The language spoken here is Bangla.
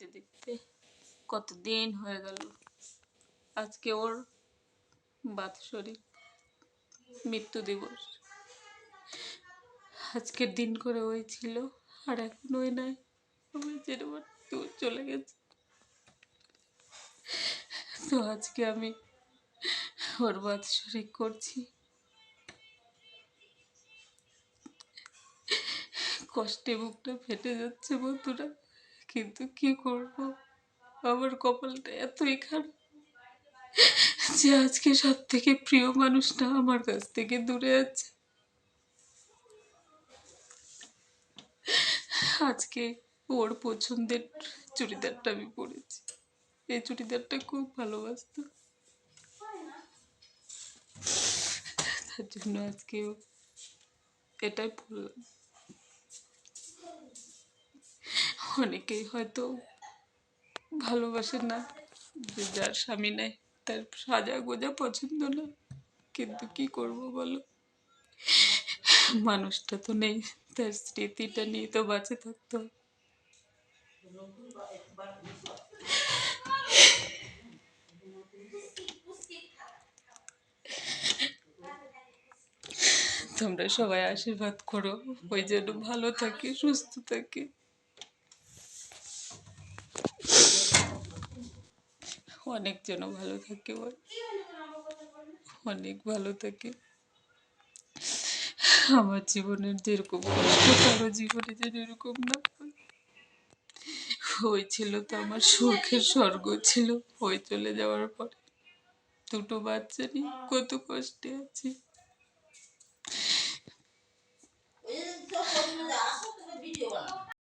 দেখতে দেখতে কতদিন হয়ে গেল। আজকে ওর বাৎসরিক মৃত্যু দিবস। আজকের দিন করে ওই ছিল, আর এখন ওই নাই। ওই যেরকম দূর চলে গেছে। তো আজকে আমি ওর বাৎসরিক করছি। কষ্টে বুকটা ফেটে যাচ্ছে বন্ধুরা, কিন্তু কি করব, আমার কপালটা এতই খারাপ যে আজকে সব থেকে প্রিয় মানুষটা আমার কাছ থেকে দূরে আছে। আজকে ওর পছন্দের চুড়িদারটা আমি পরেছি। এই চুড়িদারটা খুব ভালোবাসতো, তার জন্য আজকে এটাই পরলাম। অনেকেই হয়তো ভালোবাসে না, যে যার স্বামী নেই তার সাজা গোজা পছন্দ না, কিন্তু কি করব বলো, মানুষটা তো নেই, তার স্মৃতিটা নিয়ে তো বাঁচে থাকতো। তোমরা সবাই আশীর্বাদ করো ওই যেন ভালো থাকে, সুস্থ থাকে। অনেক যেন ভালো থাকে, অনেক ভালো থাকে। আমার জীবনের যেরকম কষ্ট কারো জীবনে যেন এরকম না হয়। ওই ছিল তো আমার সুখের স্বর্গ ছিল। ওই চলে যাওয়ার পরে দুটো বাচ্চা নিয়ে কত কষ্টে আছি।